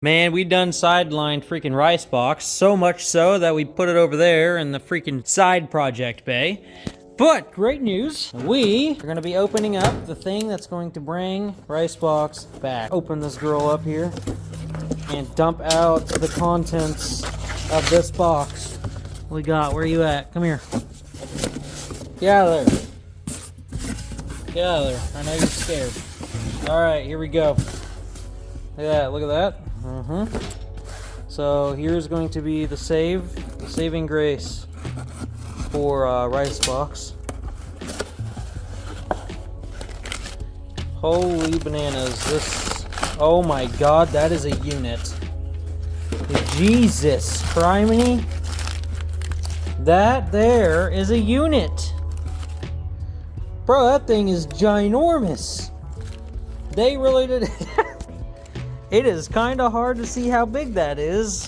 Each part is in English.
Man, we done sidelined freaking rice box, so much so that we put it over there in the freaking side project bay. But great news, we are gonna be opening up the thing that's going to bring rice box back. Open this girl up here and dump out the contents of this box. What we got? Where are you at? Come here. Get out of there. Get out of there. I know you're scared. All right, here we go. Look at that. Look at that. So here's going to be the saving grace for rice box. Holy bananas! This, oh my God, that is a unit. Jesus criminy! That there is a unit, bro. That thing is ginormous. They really did. It is kind of hard to see how big that is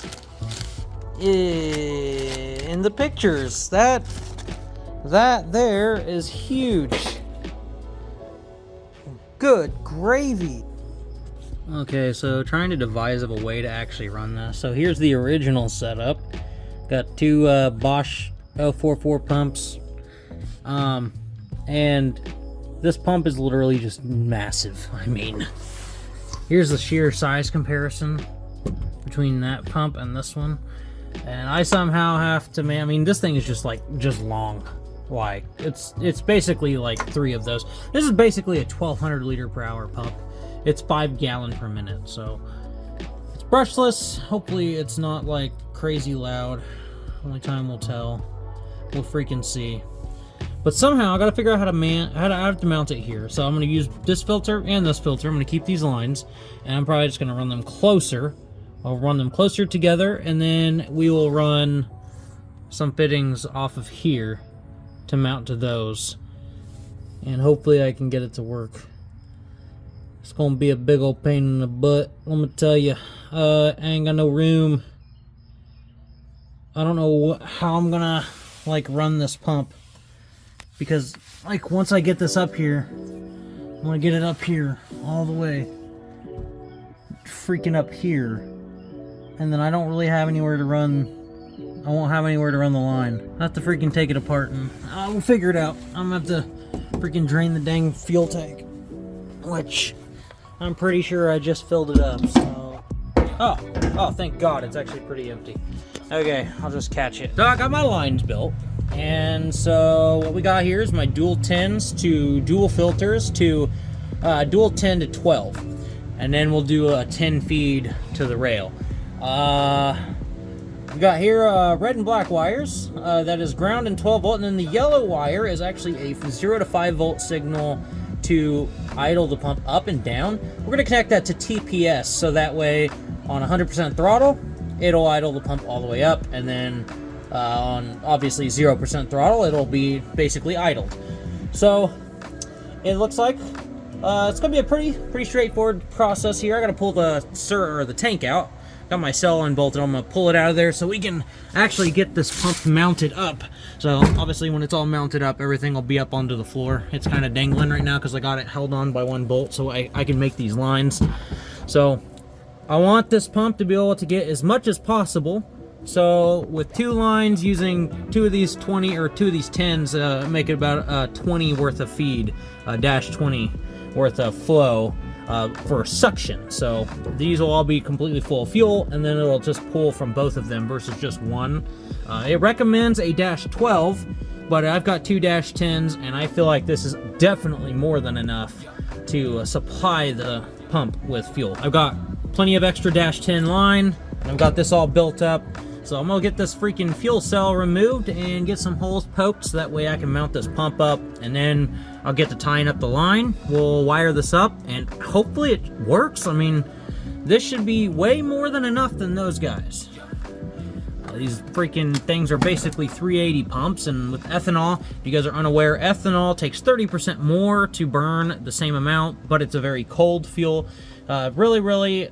in the pictures. That there is huge. Good gravy. Okay, so trying to devise of a way to actually run this. So here's the original setup. Got two Bosch 044 pumps. And this pump is literally just massive. I mean, here's the sheer size comparison between that pump and this one. And I somehow have to, I mean, this thing is just long. Like, it's basically like 3 of those. This is basically a 1200 liter per hour pump. It's 5 gallon per minute, so it's brushless. Hopefully it's not like crazy loud. Only time will tell. We'll freaking see. But somehow I gotta figure out how to mount it here. So I'm gonna use this filter and this filter. I'm gonna keep these lines, and I'm probably just gonna run them closer. I'll run them closer together, and then we will run some fittings off of here to mount to those. And hopefully I can get it to work. It's gonna be a big old pain in the butt, let me tell you. I ain't got no room. I don't know how I'm gonna like run this pump, because like once I get this up here, I'm gonna get it up here all the way freaking up here, and then I don't really have anywhere to run. I won't have anywhere to run the line. I have to freaking take it apart, and we'll figure it out. I'm gonna have to freaking drain the dang fuel tank, which I'm pretty sure I just filled it up. So oh thank God, it's actually pretty empty. Okay, I'll just catch it. So I got my lines built, and so what we got here is my dual 10s to dual filters to dual 10 to 12, and then we'll do a 10 feed to the rail. We got here red and black wires. That is ground and 12 volt, and then the yellow wire is actually a 0 to 5 volt signal to idle the pump up and down. We're gonna connect that to TPS, so that way on 100% throttle, it'll idle the pump all the way up, and then on obviously 0% throttle, it'll be basically idled. So it looks like it's gonna be a pretty straightforward process here. I gotta pull the tank out. Got my cell unbolted. I'm gonna pull it out of there so we can actually get this pump mounted up. So obviously when it's all mounted up, everything will be up onto the floor. It's kind of dangling right now because I got it held on by one bolt, so I can make these lines. So I want this pump to be able to get as much as possible. So with 2 lines, using 2 of these 20 or 2 of these 10s, make it about 20 worth of feed, dash 20 worth of flow for suction. So these will all be completely full of fuel, and then it'll just pull from both of them versus just one. It recommends a dash 12, but I've got 2 dash 10s, and I feel like this is definitely more than enough to supply the pump with fuel. I've got plenty of extra dash 10 line. I've got this all built up. So I'm gonna get this freaking fuel cell removed and get some holes poked so that way I can mount this pump up, and then I'll get to tying up the line. We'll wire this up and hopefully it works. I mean, this should be way more than enough than those guys. These freaking things are basically 380 pumps, and with ethanol, if you guys are unaware, ethanol takes 30% more to burn the same amount, but it's a very cold fuel. Really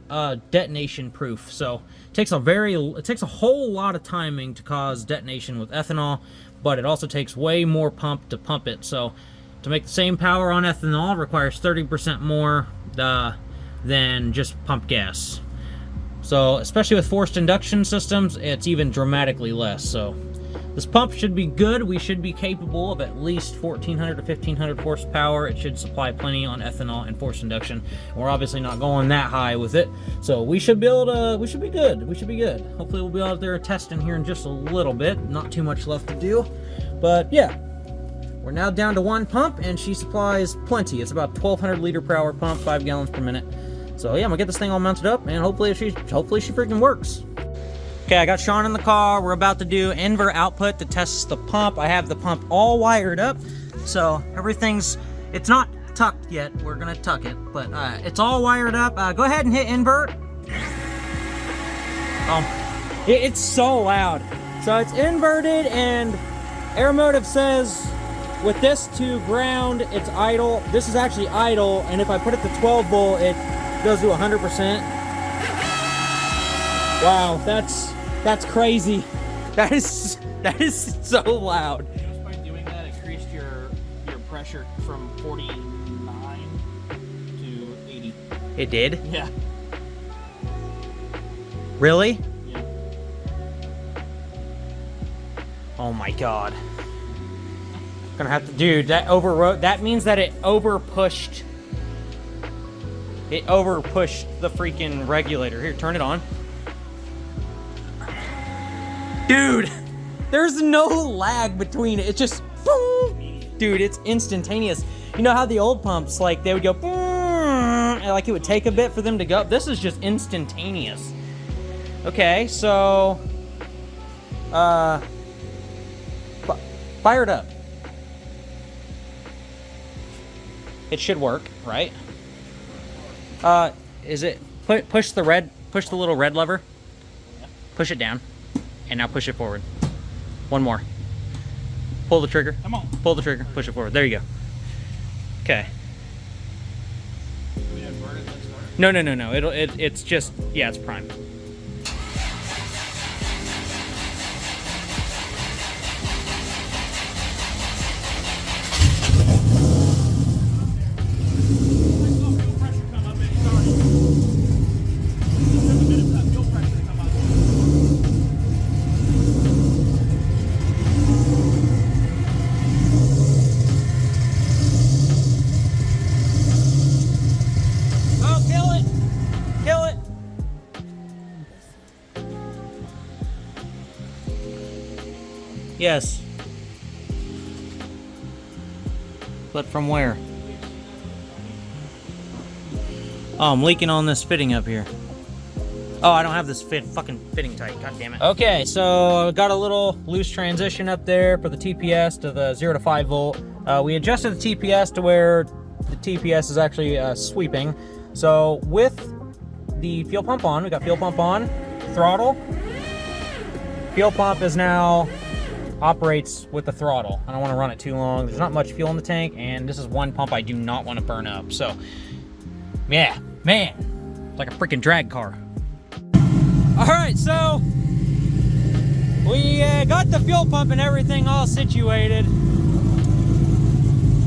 detonation proof. So it takes a whole lot of timing to cause detonation with ethanol, but it also takes way more pump to pump it. So to make the same power on ethanol requires 30% more than just pump gas. So, especially with forced induction systems, it's even dramatically less. So, this pump should be good. We should be capable of at least 1,400 to 1,500 horsepower. It should supply plenty on ethanol and forced induction. We're obviously not going that high with it. So, we should be able to, we should be good. We should be good. Hopefully, we'll be out there testing here in just a little bit. Not too much left to do. But, yeah. We're now down to one pump, and she supplies plenty. It's about 1,200 liter per hour pump, 5 gallons per minute. So yeah, I'm gonna get this thing all mounted up, and hopefully she freaking works. Okay, I got Sean in the car. We're about to do inverter output to test the pump. I have the pump all wired up, so it's not tucked yet. We're gonna tuck it, but it's all wired up. Go ahead and hit invert. It's so loud. So it's inverted, and Aeromotive says with this to ground, it's idle. This is actually idle, and if I put it to 12 volt, it goes to 100%. Wow, that's crazy. That is so loud. Just by doing that, it increased your pressure from 49 to 80. It did? Yeah. Really? Yeah. Oh my god. Gonna have to, dude, that means that it over pushed the freaking regulator. Here, turn it on. Dude, there's no lag between it. It's just boom. Dude, it's instantaneous. You know how the old pumps, like, they would go boom, and like it would take a bit for them to go? This is just instantaneous. Okay, so fire it up. It should work, right? Is it push the little red lever? Yeah. Push it down, and now push it forward. One more. Pull the trigger. Come on. Pull the trigger. Push it forward. There you go. Okay. Do we invert it then start? No. It's just, yeah, it's prime. Yes. But from where? Oh, I'm leaking on this fitting up here. Oh, I don't have this fucking fitting tight. God damn it. Okay, so got a little loose transition up there for the TPS to the 0 to 5 volt. We adjusted the TPS to where the TPS is actually sweeping. So with the fuel pump on, we got fuel pump on, throttle. Fuel pump is now operates with the throttle. I don't want to run it too long. There's not much fuel in the tank, and this is one pump I do not want to burn up. So, yeah, man, it's like a freaking drag car. All right, so we got the fuel pump and everything all situated,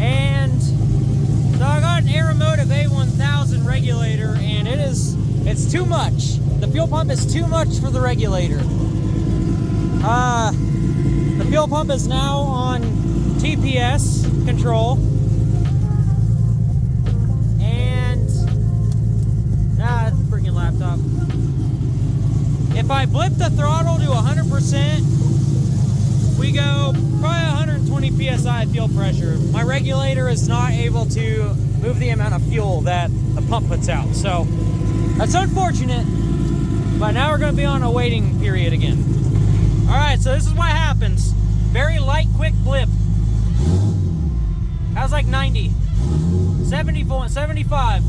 and so I got an Aeromotive A1000 regulator, and it's too much. The fuel pump is too much for the regulator. The fuel pump is now on TPS control, and that's a freaking laptop. If I blip the throttle to 100%, we go probably 120 PSI fuel pressure. My regulator is not able to move the amount of fuel that the pump puts out, so that's unfortunate, but now we're going to be on a waiting period again. Alright, so this is what happens. Very light, quick blip. That was like 90. 74, 75.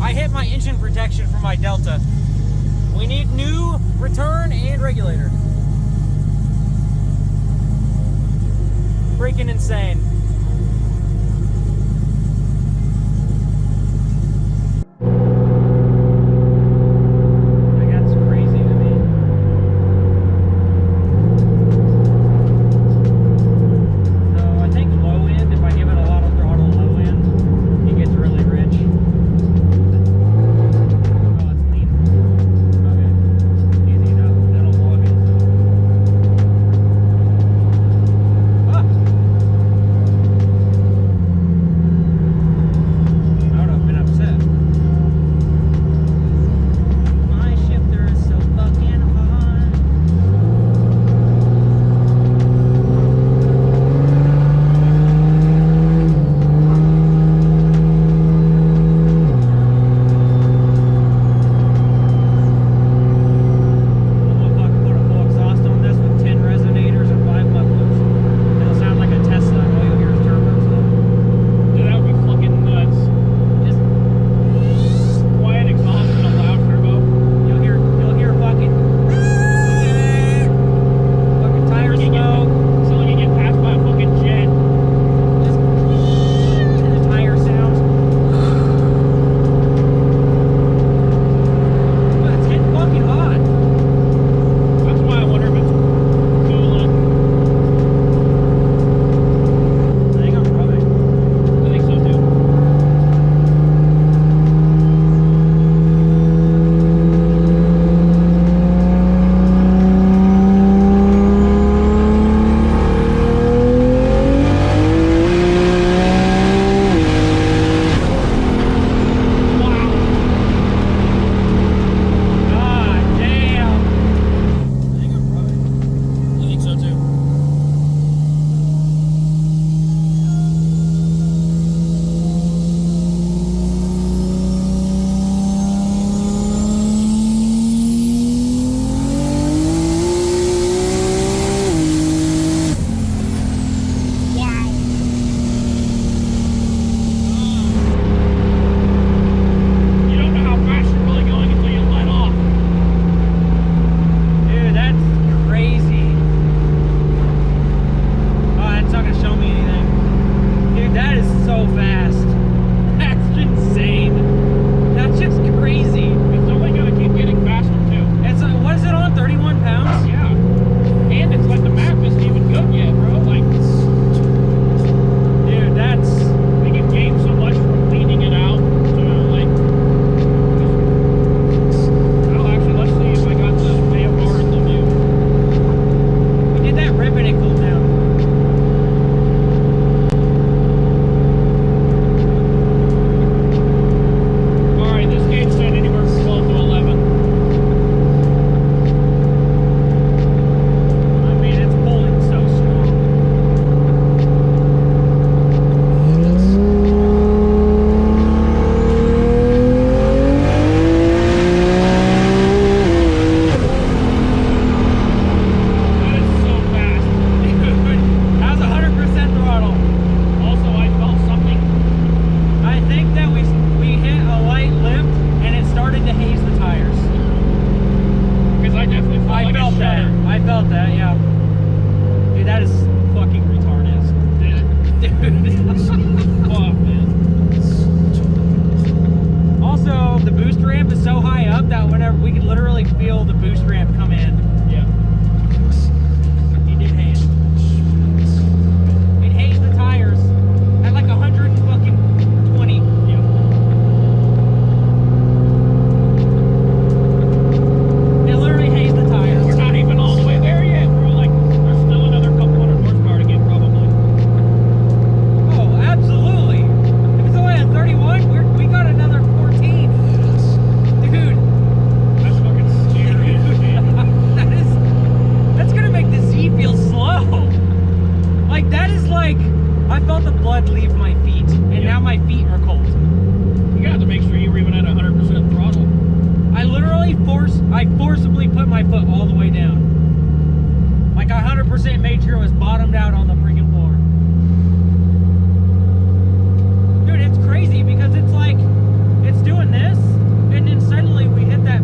I hit my engine protection for my Delta. We need new return and regulator. Freaking insane. that. I felt that, yeah. Dude, that is fucking retarded. Dude. Fuck, man. Also, the boost ramp is so high up that whenever we could literally feel the boost ramp come in. Yeah. He did haze. It hazed the tires at like 120. Yeah. It literally hazed the tires. We're not even all the way there yet. We're like, there's still another couple hundred horsepower to get, probably. Oh, absolutely. If it's only at 31, we got another 14. Dude. That's fucking scary as shit. That's gonna make the Z feel slow. Like that is like I felt the blood leave my feet, and now my feet are cold. You got to make sure you're even at 100% throttle. I literally forcibly put my foot all the way down. Like 100% made sure it was bottomed out on the freaking floor. Dude, it's crazy because it's like it's doing this, and then suddenly we hit that